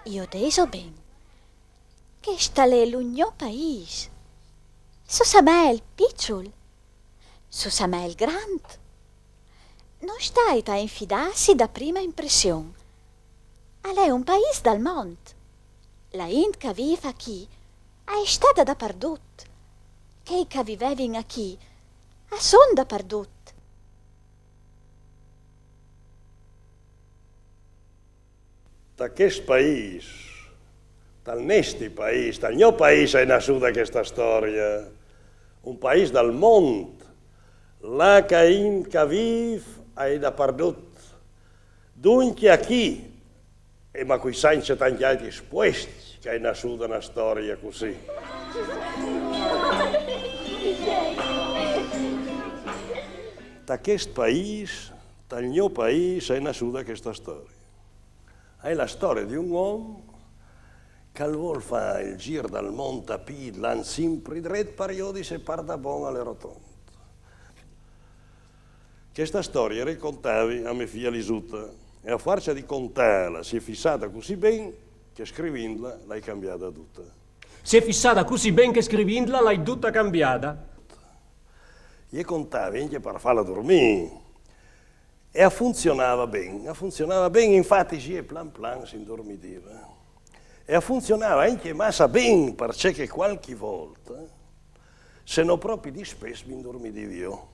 Io deso ben. Che sta l'è l'ugno país. So Samuel picciol. So Samuel grand. Non stai a infidarsi da prima impressione. È un país dal mont. La int che vive qui è stata dappertutto. Che vivevano qui son dappertutto. D'aquest país, del nostre país, del mio país è nascuta questa storia. Un país del món, là che vive è dappertutto. Dunque qui, e ma qui senza tanti altri sposti, che è nascuta una storia così. D'aquest país, del mio país, è nascuta questa storia. È la storia di un uomo che vuol fare il giro del Monte a Pid, l'han sempre dret periodi se parta bon alle rotonde. Questa storia raccontavi a mia figlia Lisuta e a forza di contarla si è fissata così bene che scrivendla l'hai cambiata tutta. Si è fissata così bene che scrivendla l'hai tutta cambiata. E contavi anche per farla dormire. E funzionava bene, infatti si è plan plan si indormitiva. E funzionava anche massa bene, perché qualche volta, se non proprio di spesso mi indormivo io.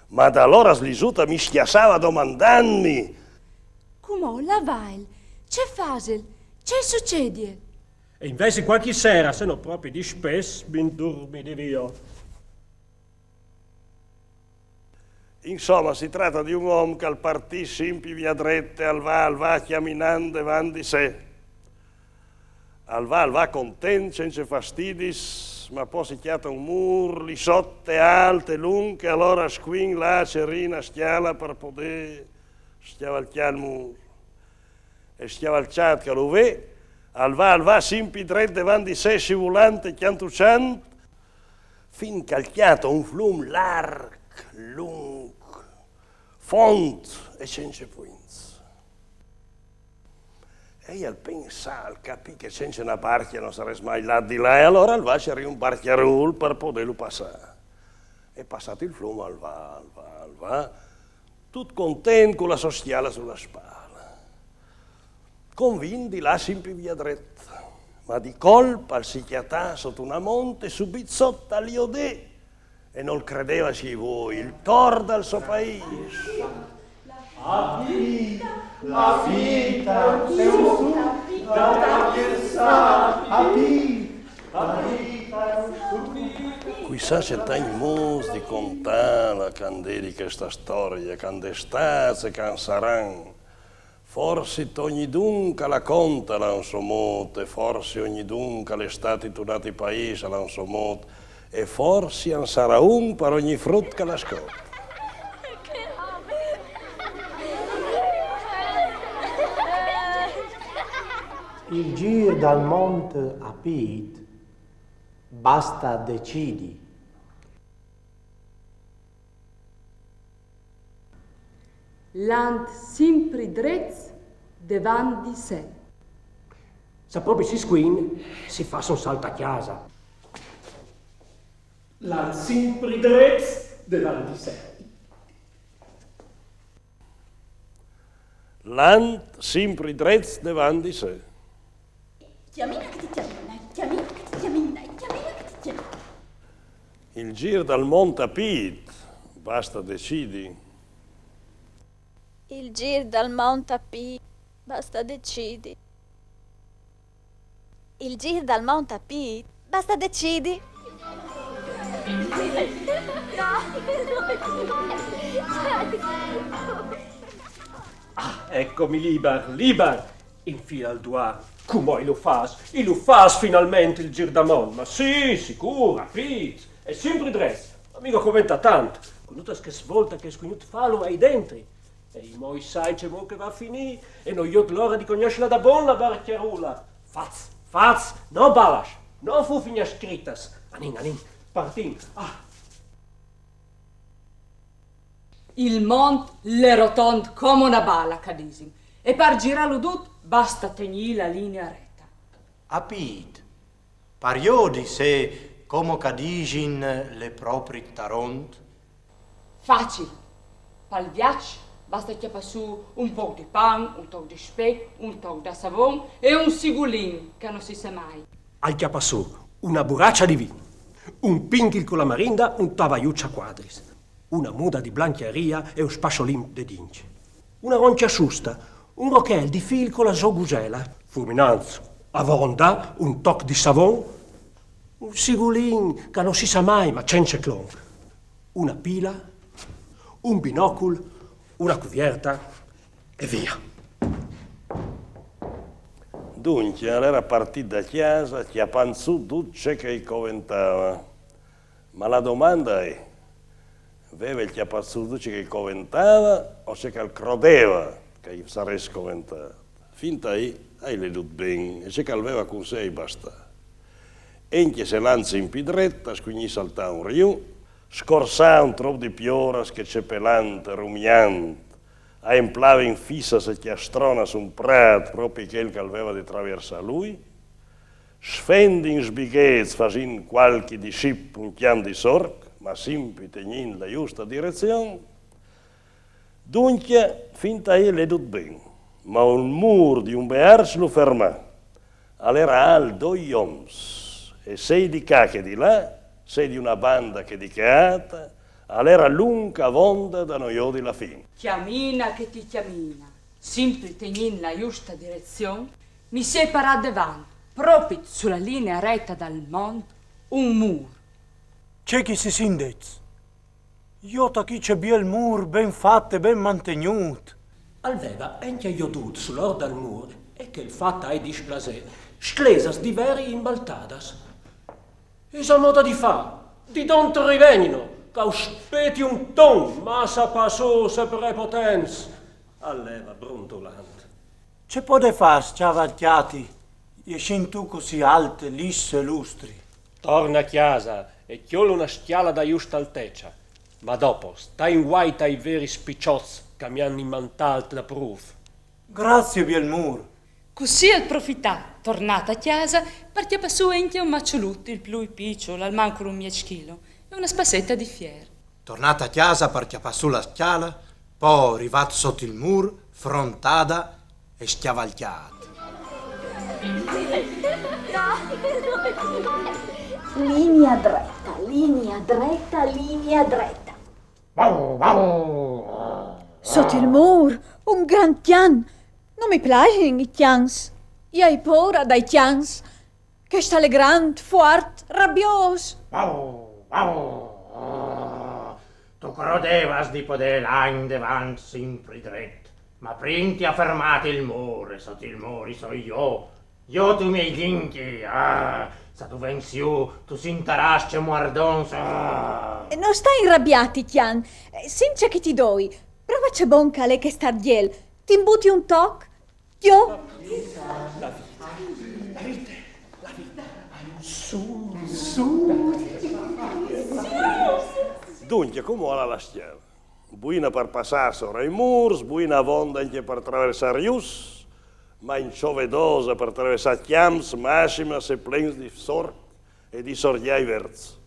Ma da allora Lisuta mi schiassava domandandomi: come la vai? C'è fasel? C'è succede? E invece qualche sera, se non proprio di spesso, mi indormivo io. Insomma, si tratta di un uomo che al partì sempre via drette, al va camminando davanti di sé. Al va contento, senza fastidi, ma poi si chiama un muro, lì sotto alte, lunghe, allora squin là c'è una schiala per poter schiavalchiare il muro. E schiavalciato che lo vede, al va sempre dretto davanti di sé, scivolante, chiantucciante, fin calchiato un flum largo, lungo, fondo e senza punti. E io al pensare, capì che senza una barca non sarei mai là di là, e allora al va c'era un barchiarolo per poterlo passare. E passato il flum al va, tutto contento con la sua schiala sulla spalla. Convinto di là sempre via dretta, ma di colpa al si chiatà sotto una monte, subito sotto all'Iodè, e non credeva si voi, il torda al suo paese. La vita è un da pensare, la vita è un Qui sa c'è tanti modi di contare la candela di questa storia, quando è stata e quando saranno. Forse ogni dunque la conta l'ha un suo modo, e forse ogni dunque l'estate tornata in paese l'ha un suo modo, e forse non sarà un per ogni frutto che la scopre. Il giro dal monte a Pid basta decidi. Land sempre dretz davanti di sé. Se proprio si squin, si fa un salto a casa. La sempre drezz davanti di sé. L'ant sempre dretz davanti di sé. Chiamina che ti chiamina, chiamina che ti chiamina, chiamina che ti chiamina. Il giro dal monte a Pid, basta decidi. Il giro dal Monte a Pid, basta decidi. Il giro dal Monte a Pid, basta decidi. Eccomi libar, infila al doigt. Come lo fas finalmente il giro da mon? Ma sì, sicura, Pete, è sempre dretto. Amico commenta tanto, con tutta che svolta che squinut falo ai dentri. E i moi sai c'è mo che va a finire, e non io l'ora di conoscerla da buona la barchiarula. Faz, no balas, no fu figna scrittas. Anin, partin. Il mont le rotonde come una bala, cadisim. E per girarlo tutto basta tenere la linea retta. Apid, pariodi se come cadigin le propri taront? Facile. Per il viaggio basta chiappare su un po' di pan, un tocco di speck, un tocco di savone e un sigulin, che non si sa mai. Al chiappasù una burraccia di vino, un pinchil con la marinda, un tavaiuccia quadris, una muda di blancheria e un spasciolin de dinci, una roncia susta, un rochel di fil con la sogusela, fulminanzo, a vonda, un toc di savon, un sigulin che non si sa mai ma c'è clon, una pila, un binocul, una cuvierta e via. Dunque, era partito da chiesa, chiappando su tutto ciò che coventava. Ma la domanda è, aveva il chiappato su tutto ciò che coventava o se che credeva che sarebbe coventato? Finta ahí, hai le dut bene, e se che aveva con sé basta. Enche se lancia in pidretta, squigni salta un riu, scorsa un troppo di pioras che c'è pelante, rumiante, a emplava in fissa se chiastrona su un prat, proprio quel che aveva di traversare lui, sfendi in sbighezz, facin qualche discip un chiam di sorc, ma sempre tegnin la giusta direzione, dunque, finta le dut ben, ma un mur di un bears lo ferma, all'era al 2 oms, e sei di qua che di là, sei di una banda che di chiata, all'era lunga vonda da noi di la fine. Chiamina che ti chiamina, sempre tenendo la giusta direzione, mi separa davanti, proprio sulla linea retta dal mondo, un muro. C'è chi si sindez. Io da chi c'è il mur ben fatto e ben mantenuto. Alveva anche io dut sull'or dal mur e che il fatta è displasè, sclesas di veri imbaltadas. Isa moda di fa, di don rivenino, causpeti un ton, ma sa passò se prepotens. Alleva brontolant. C'è pode far sciavalchiati, e scin tu così alte, lisse e lustri. Torna a casa e chiolo una schiala da giusta altezza, ma dopo sta in guaita ai veri spiccioz che mi hanno immantalt da proof. Grazie, Bielmur. Così al profittà, tornata a casa, partiva su anche un macciolutto, il più piccolo, al manco un miechilo, e una spassetta di fier. Tornata a casa, partia sulla schiala, poi arrivato sotto il mur, frontada e schiavalchiata. Linea dritta, linea dritta, linea dritta. Sotto il muro, un gran tian. Non mi piacciono i tians. Io ho paura dai tians. Che sta le grand, forte, rabbioso. Tu credevas di poter là in davanti sempre dretto, ma prima ti ha fermato il muro, e sotto il muro so io. Io tu miei dinchi, se tu vensi giù, tu si intarasce muardons. Non stai arrabbiati, tian. Senza che ti doi. Prova c'è boncale che sta diel. Ti imbuti un toc? Io? Dunque, come va la schiava? Buina per passare sopra i murs, buina vonda anche per attraversare rius, ma inciovedosa per attraversare chiams, massima, se plens di sort e di sorgiai verz.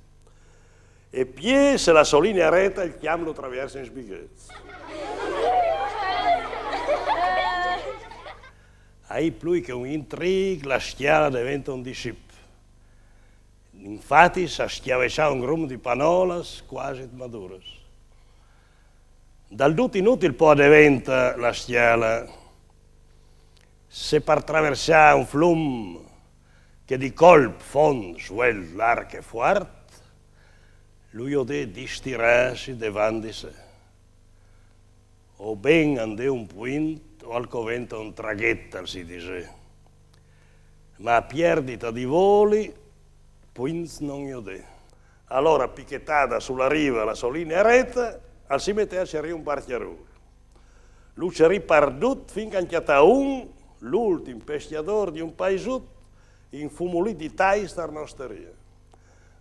E pie, se la solinea retta, il chiam lo attraversa in sbighezz. Hai più che un intrigo, la schiava diventa un discip. Infatti, si schiavesciava un grumo di panolas quasi maduras. Dal tutto inutile poi diventa la schiala. Se per attraversare un flum che di colp fond suel l'arche fuart, lui ode distirarsi davanti di sé. O ben ande un puint o al covento un traghetto, si dice. Ma a perdita di voli, puint non ode. Allora, picchettata sulla riva la solinea retta, al si metteva c'era un barchiarone. Lui c'era perdut finché anche a l'ultimo pesciatore di un paesut, infumolito di taista a nostria.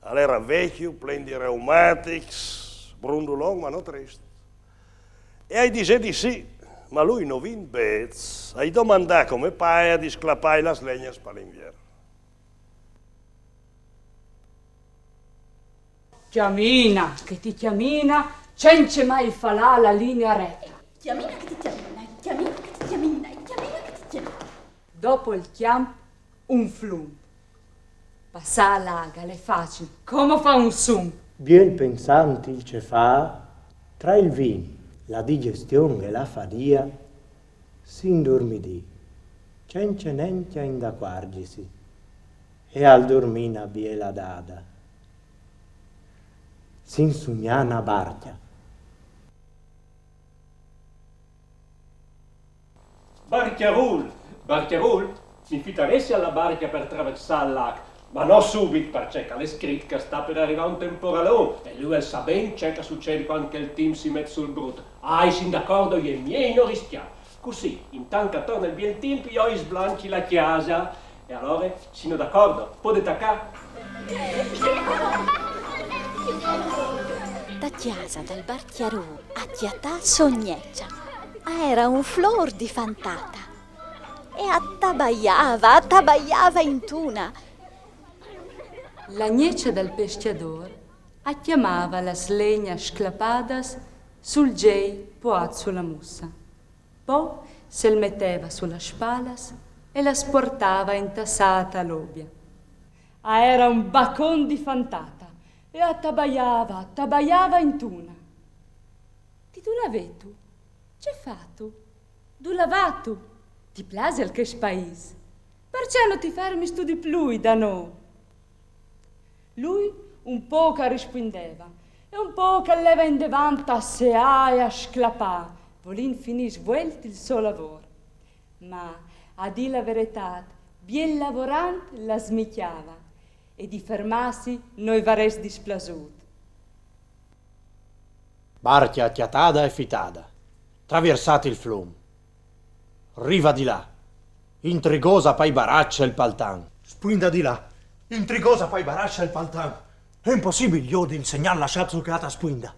Allora vecchio, pieno di reumatics, brundulong, ma non triste. E ai dice di sì, ma lui non vin bez, hai domandà come paia di sclapai las legnas per l'inverno. Chiamina, che ti chiamina, senza mai falà la linea retta. Chiamina che ti chiamina, chiamina che ti chiamina, chiamina che ti chiamina. Dopo il chiam, un flum. Passà l'aga, è facile, come fa un sum. Bien pensanti ce fa, tra il vin, la digestione e la fadia, si indormidì, cence nentia indaquargisi, e al dormina biela dada. S'insugnana bartia. Barchiarul, mi fitaresti alla barca per attraversare il lago, ma non subito, perché è scritto che sta per arrivare un temporalone e lui sa ben c'è che succede quando il team si mette sul brutto. Sin d'accordo, io e miei non rischiamo. Così, intanto che torna il bel tempo, io sblanchi la chiesa e allora, sono d'accordo, potete attaccare. Da chiesa del Barchiarù a Chiatà Sogneccia era un flor di fantata e attabaiava in tuna. La gneccia del pesciador chiamava las legna sclapadas sul gei poat sulla mussa. Poi se le metteva sulla spalas e la sportava intassata all'obbia. Era un bacon di fantata e attabaiava in tuna. Ti tu lavetu? C'è fatto? Du lavatu? Ti piace il che spais? Perciò non ti fermi stu di più da noi? Lui un po' che rispondeva e un po' che leva in davanti a seà e a sclapà, volin finire svuelti il suo lavoro. Ma, a dir la verità, bien lavorante la smicchiava e di fermarsi noi varesti displasut. Barchia chiatada e fitada, traversate il flum. Riva di là, intrigosa pai baraccia il paltan. Spinda di là, intrigosa pai baraccia il paltan. È impossibile io di insegnare la sciazzucata spinda.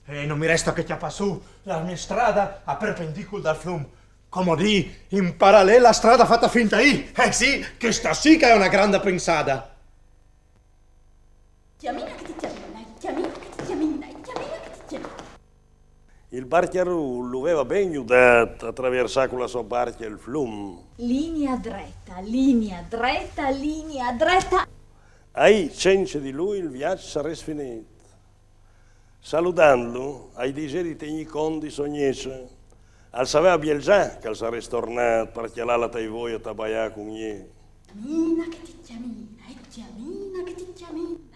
E non mi resta che chiappa su la mia strada a perpendicolo dal flum. Come di, in parallela strada fatta finta I. Sì, che sta sì che è una grande pensata. Chiamina che ti chiamina, chiamina che ti chiamina, chiamina che ti chiamina. Il Barchiarù lo aveva ben aiutato a attraversare con la sua barca il flum. Linea dretta, linea dretta, linea dretta. Ai senza di lui il viaggio sarebbe finito. Salutando, ai diseri tegni condi sognese, al sapeva bien già che sarebbe tornato per chialare la tai voi a tabaià con gli. Chiamina che ti chiamina, e chiamina che ti chiamina.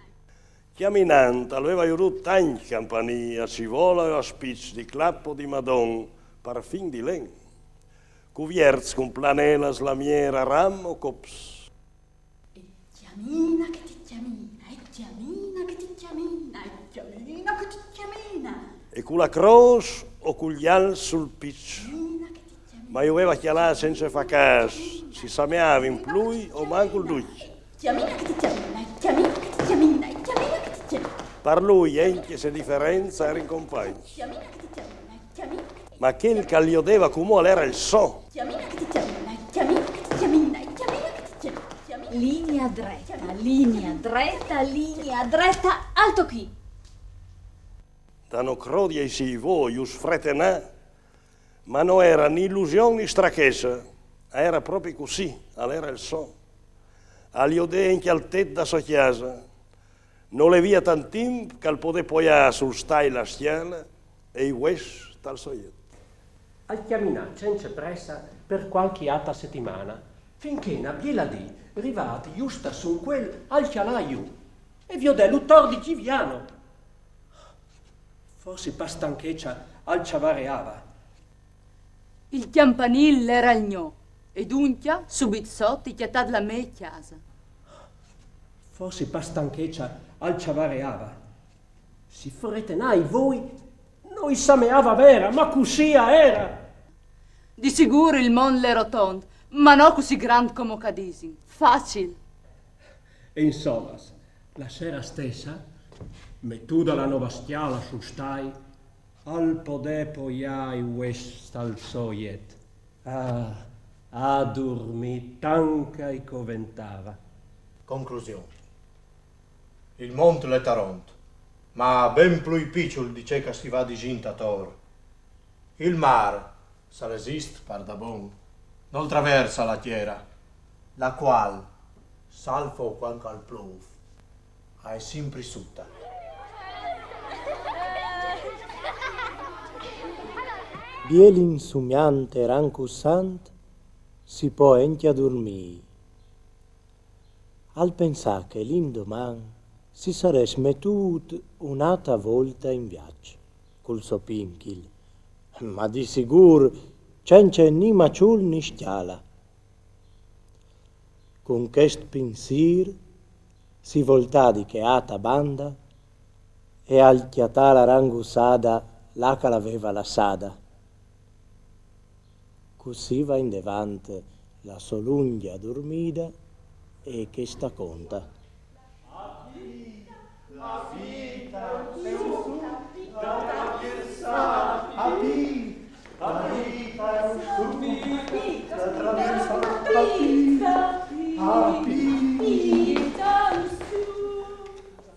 Chiaminando, aveva aiutato tanti campani a Civola e a spicci di clappo di Madon per fin di len. Cuvierz con planelas, lamiera, ram o cops. E chiamina che ti chiamina, e chiamina che ti chiamina, e chiamina che ti chiamina. E con la croce o con gli al sul piccio. Ma io aveva chialato senza fa caso, si sameava in plui o manco lui. Chiamina che ti chiamina, e chiamina che ti chiamina, e chiamina che ti chiamina. Per lui anche se differenza era in compagno. Chiamina che ti chiamina, e chiamina che ti Ma quel che gli odeva come era il so. chiamina che ti chiamina, e chiamina che ti chiamina, e chiamina che ti chiamina. Linea dretta, linea dretta, linea dretta, alto qui. Danno crodia e si voi, us fretenà, ma non era né illusione né strachezza, era proprio così, era il so. Agli odei anche al tetto da sua chiesa, non le via tantim che al poter poiare sul stai la stiala e i wes tal soiet. Al chiaminare senza pressa per qualche altra settimana, finché una biela di arrivati giusto su quel al chialaio e vi ho detto tordici viano. Forse per stanchezza al ciavareava. Il campanile era il gno e dunque subito sotto chiatad la me chiesa. Forse per stanchezza al ciavareava. Si fretenai voi, noi sameava vera, ma così era. Di sicuro il mondo è rotondo, ma non così grande come Cadisin. Facile. E insomma, la sera stessa, mettuta la nuova stiala sul stai, al poder poiai west al soiet. A dormì tanca e coventava. Conclusione. Il monte le taront, ma ben più picciol dice che si va di gintator. Il mar, se resist par da bon, non traversa la chiera, la qual, salvo quanto al plov, è sempre sutta. Bielin sumiante rancussant, si può entia dormì. Al pensà che l'indoman si sarebbe smettut un'altra volta in viaggio, col suo pinchil, ma di sicuro c'è ni maciul ni stiala. Con questo pensier si voltà di che ata banda e al chiatà la rangussada là che l'aveva lasciata. Così va in devante la solunghia dormida e che sta conta. La vita è un da attraversare. La vita è un da attraversare.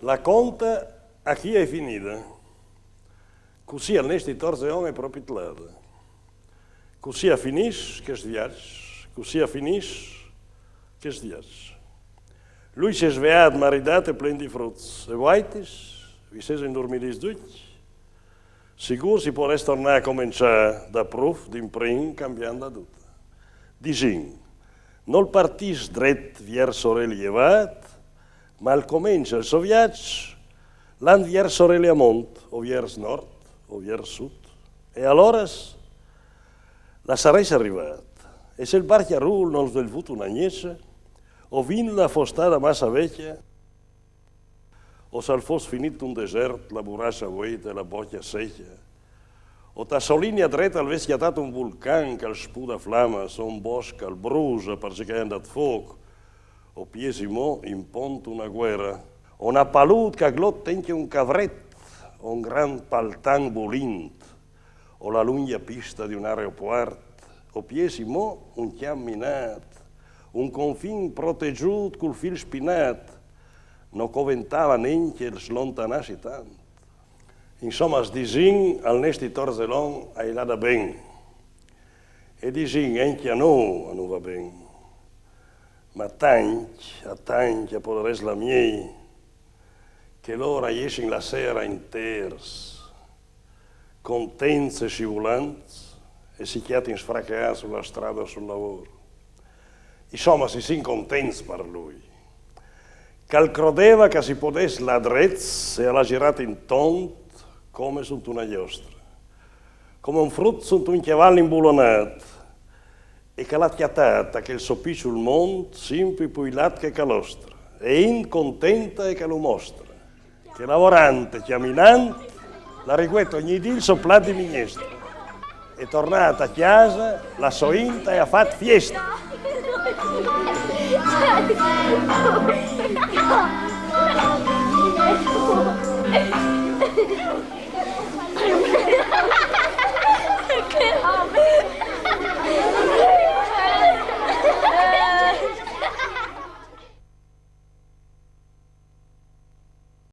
La conta a chi è finita. Così al nesti torzeone proprio tlada. Così a finis che sviags. Così a finis che sviags. Lui si è svegliato, maridato e plen di frutti. E guaitis, vi siete indormidis tutti. Sicuro si può tornare a cominciare da proof, d'imprin, cambiando tutto. Disin, non partis dret verso relievat, ma al comincia il suo viaggio, l'and verso reliamont, o verso nord, o verso sud. E allora la sarei arrivata. E se il barchiarul non del avuto una niece, o vin la fostata massa vecchia, o se fosse finito un desert, la burrascia vuota e la boccia secca, o Tassolini dreta al veschiatato un vulcan che sputa flamma, so un bosco al brusa perché è andato fuoco, o piesimo in ponte una guerra, o una palut che glot tenche un cavret, o un gran paltan volint, o la lunga pista di un aeroport, o piesimo un chiam minat, un confin proteggiut col fil spinat, non coventava neanche il slontanassi tanto. Insomma, disin al nesti torzelon è là da ben. E disin anche a non va ben. Ma a tanti, a poderes la miei, che l'ora esce la sera inters, contenze scivolanti, e si chiati in sfracare sulla strada o sul lavoro. Insomma, si sin contents per lui. Cal credeva che si potesse la drezza e alla girata in tont come su una giostra, come un frutto su un cavallo imbulonato, e che l'ha chiatata che il soppicio il mondo, sempre più lat che calostra, e incontenta e che lo mostra, che lavorante, camminante, la riguetta ogni dì il soplato di minestra, e tornata a casa, la sointa e ha fatto fiesta.